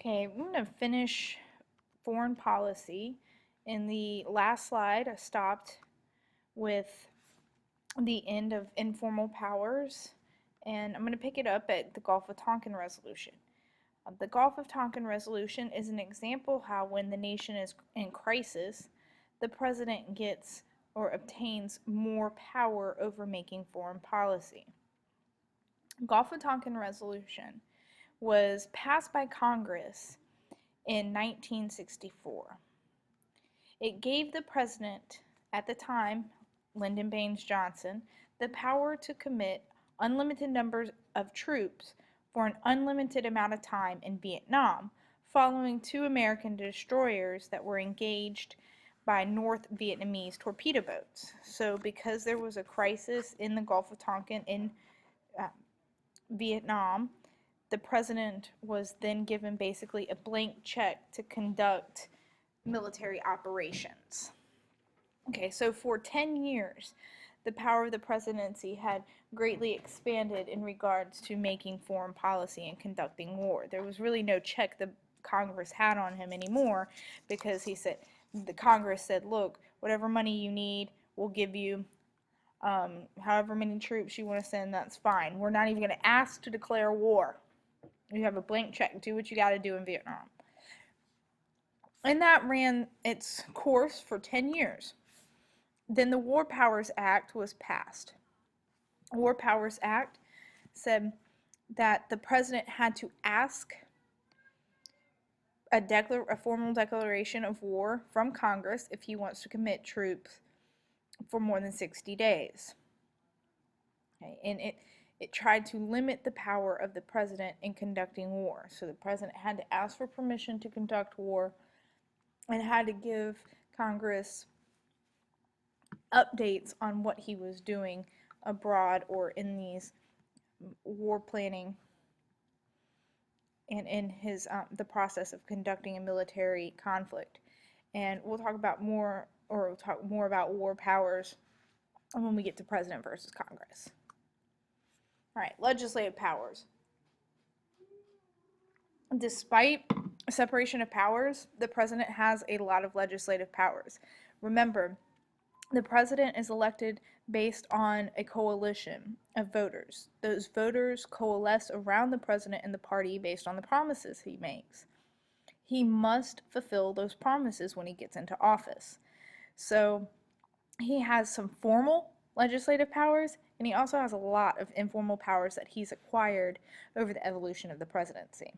Okay, I'm going to finish foreign policy. In the last slide, I stopped with the end of informal powers, and I'm going to pick it up at the Gulf of Tonkin Resolution. The Gulf of Tonkin Resolution is an example how when the nation is in crisis, the president gets or obtains more power over making foreign policy. Gulf of Tonkin Resolution was passed by Congress in 1964. It gave the president at the time, Lyndon Baines Johnson, the power to commit unlimited numbers of troops for an unlimited amount of time in Vietnam, following two American destroyers that were engaged by North Vietnamese torpedo boats. So because there was a crisis in the Gulf of Tonkin in Vietnam, the president was then given basically a blank check to conduct military operations. Okay, so for 10 years, the power of the presidency had greatly expanded in regards to making foreign policy and conducting war. There was really no check the Congress had on him anymore because the Congress said, look, whatever money you need, we'll give you. However many troops you want to send, that's fine. We're not even going to ask to declare war. You have a blank check. Do what you got to do in Vietnam. And that ran its course for 10 years. Then the War Powers Act was passed. The War Powers Act said that the president had to ask a formal declaration of war from Congress if he wants to commit troops for more than 60 days. Okay, and it tried to limit the power of the president in conducting war. So the president had to ask for permission to conduct war and had to give Congress updates on what he was doing abroad or in these war planning and in his the process of conducting a military conflict. And we'll talk about more about war powers when we get to President versus Congress. All right, legislative powers. Despite separation of powers, the president has a lot of legislative powers. Remember, the president is elected based on a coalition of voters. Those voters coalesce around the president and the party based on the promises he makes. He must fulfill those promises when he gets into office. So he has some formal legislative powers, and he also has a lot of informal powers that he's acquired over the evolution of the presidency,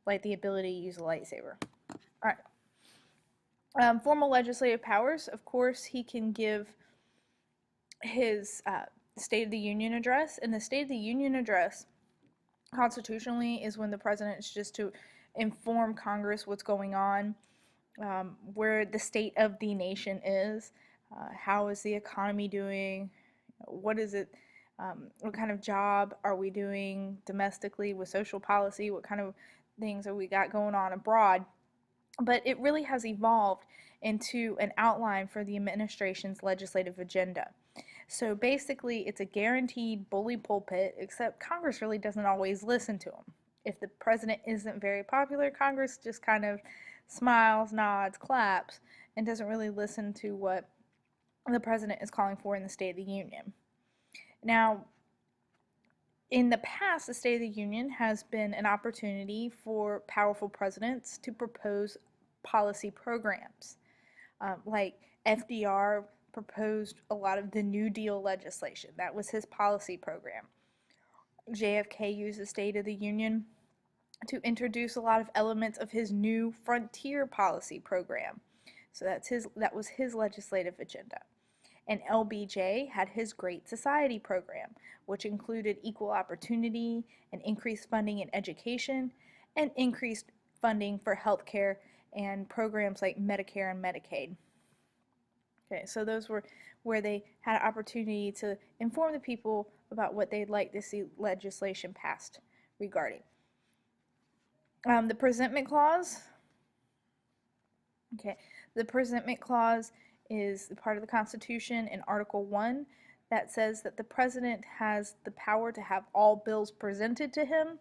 like the ability to use a lightsaber. All right. Formal legislative powers, of course, he can give his State of the Union address. And the State of the Union address, constitutionally, is when the president is just to inform Congress what's going on, where the state of the nation is, how is the economy doing, what is it, what kind of job are we doing domestically with social policy, what kind of things are we got going on abroad. But it really has evolved into an outline for the administration's legislative agenda. So basically, it's a guaranteed bully pulpit, except Congress really doesn't always listen to him. If the president isn't very popular, Congress just kind of smiles, nods, claps, and doesn't really listen to what the president is calling for in the State of the Union. Now, in the past, the State of the Union has been an opportunity for powerful presidents to propose policy programs. Like FDR proposed a lot of the New Deal legislation. That was his policy program. JFK used the State of the Union to introduce a lot of elements of his New Frontier policy program. So that was his legislative agenda. And LBJ had his Great Society program, which included equal opportunity and increased funding in education and increased funding for healthcare and programs like Medicare and Medicaid. Okay, so those were where they had an opportunity to inform the people about what they'd like to see legislation passed regarding. The Presentment Clause. Okay, the Presentment Clause is the part of the Constitution in Article 1 that says that the president has the power to have all bills presented to him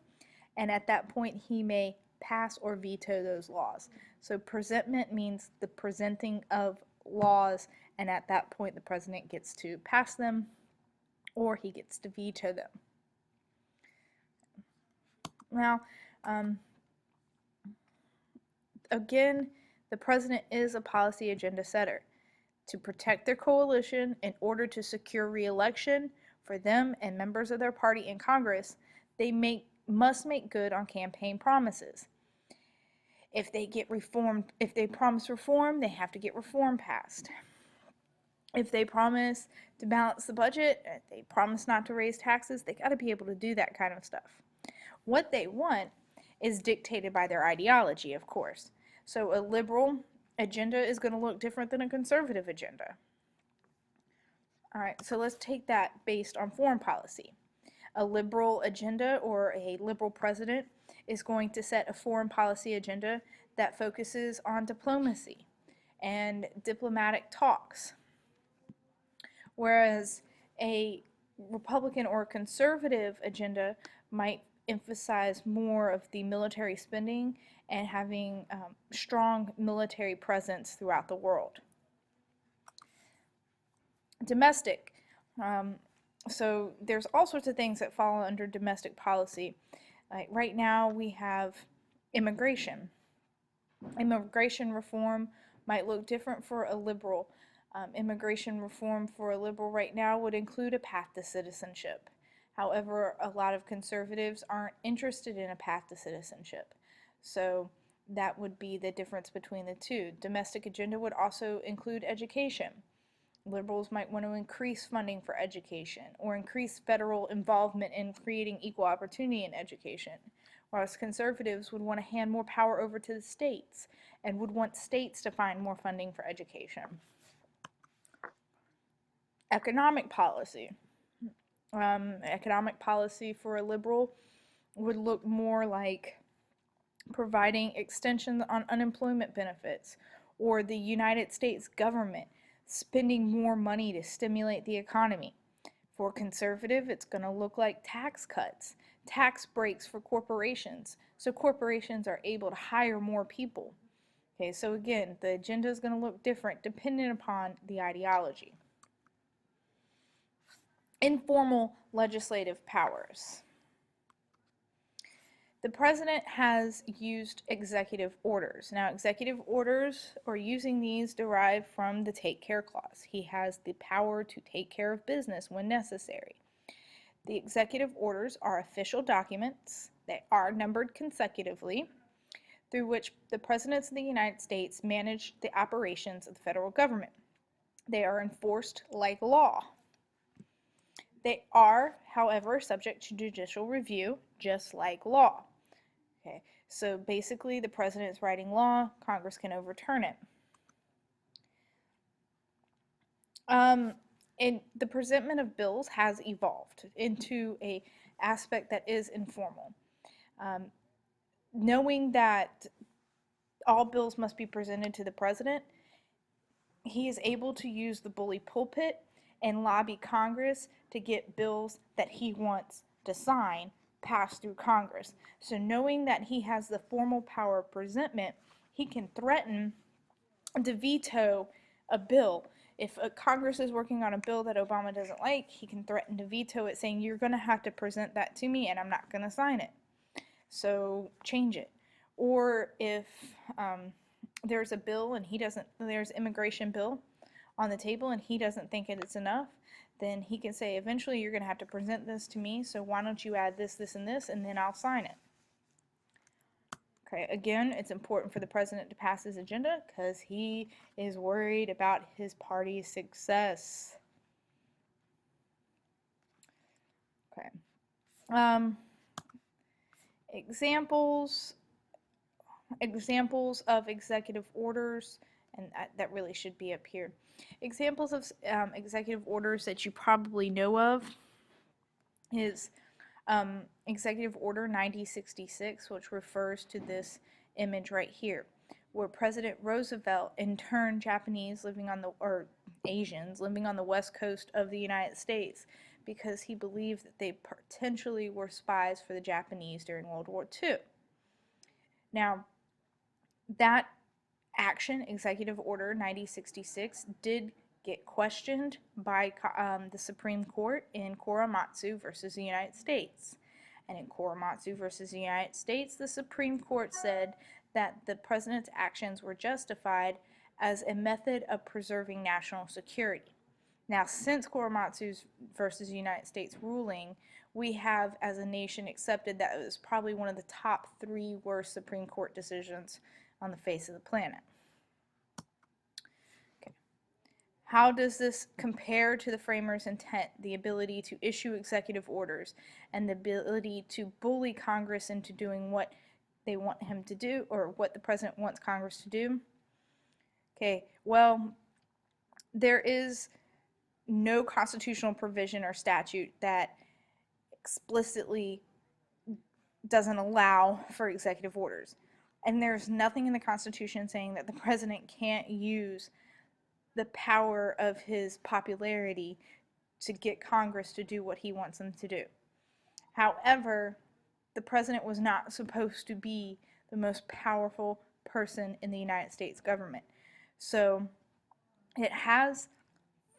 and at that point he may pass or veto those laws. So presentment means the presenting of laws, and at that point the president gets to pass them or he gets to veto them. Now, again, the president is a policy agenda setter. To protect their coalition in order to secure re-election for them and members of their party in Congress, they must make good on campaign promises. If they promise reform, they have to get reform passed. If they promise to balance the budget, if they promise not to raise taxes, they got to be able to do that kind of stuff. What they want is dictated by their ideology, of course. So a liberal agenda is going to look different than a conservative agenda. All right, so let's take that based on foreign policy. A liberal agenda or a liberal president is going to set a foreign policy agenda that focuses on diplomacy and diplomatic talks. Whereas a Republican or conservative agenda might emphasize more of the military spending and having strong military presence throughout the world. Domestic. So there's all sorts of things that fall under domestic policy. Right now we have immigration. Immigration reform might look different for a liberal. Immigration reform for a liberal right now would include a path to citizenship. However, a lot of conservatives aren't interested in a path to citizenship. So that would be the difference between the two. Domestic agenda would also include education. Liberals might want to increase funding for education or increase federal involvement in creating equal opportunity in education, whereas conservatives would want to hand more power over to the states and would want states to find more funding for education. Economic policy. Economic policy for a liberal would look more like providing extensions on unemployment benefits or the United States government spending more money to stimulate the economy. For conservative, it's going to look like tax cuts, tax breaks for corporations, so corporations are able to hire more people. Okay, so again, the agenda is going to look different depending upon the ideology. Informal legislative powers. The president has used executive orders. Now, executive orders, or using these, derive from the Take Care Clause. He has the power to take care of business when necessary. The executive orders are official documents. They are numbered consecutively, through which the presidents of the United States manage the operations of the federal government. They are enforced like law. They are, however, subject to judicial review, just like law. Okay, so basically the president is writing law, Congress can overturn it. And the presentment of bills has evolved into an aspect that is informal. Knowing that all bills must be presented to the president, he is able to use the bully pulpit and lobby Congress to get bills that he wants to sign passed through Congress. So knowing that he has the formal power of presentment, he can threaten to veto a bill. If Congress is working on a bill that Obama doesn't like, he can threaten to veto it, saying, you're going to have to present that to me and I'm not going to sign it. So change it. Or if there's a bill and there's immigration bill on the table and he doesn't think it's enough, then he can say, eventually you're going to have to present this to me, so why don't you add this, this, and this, and then I'll sign it. Okay, again, it's important for the president to pass his agenda because he is worried about his party's success. Okay. Examples of executive orders, and that really should be up here. Examples of executive orders that you probably know of is Executive Order 9066, which refers to this image right here, where President Roosevelt interned Asians living on the west coast of the United States because he believed that they potentially were spies for the Japanese during World War II. Now, that action, Executive Order 9066, did get questioned by the Supreme Court in Korematsu versus the United States. And in Korematsu versus the United States, the Supreme Court said that the president's actions were justified as a method of preserving national security. Now, since Korematsu versus the United States ruling, we have, as a nation, accepted that it was probably one of the top 3 worst Supreme Court decisions on the face of the planet. Okay. How does this compare to the framers' intent, the ability to issue executive orders, and the ability to bully Congress into doing what they want him to do, or what the president wants Congress to do? Okay, well, there is no constitutional provision or statute that explicitly doesn't allow for executive orders. And there's nothing in the Constitution saying that the president can't use the power of his popularity to get Congress to do what he wants them to do. However, the president was not supposed to be the most powerful person in the United States government. So it has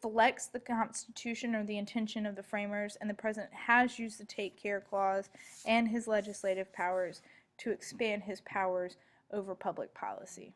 flexed the Constitution or the intention of the framers, and the president has used the Take Care Clause and his legislative powers to expand his powers over public policy.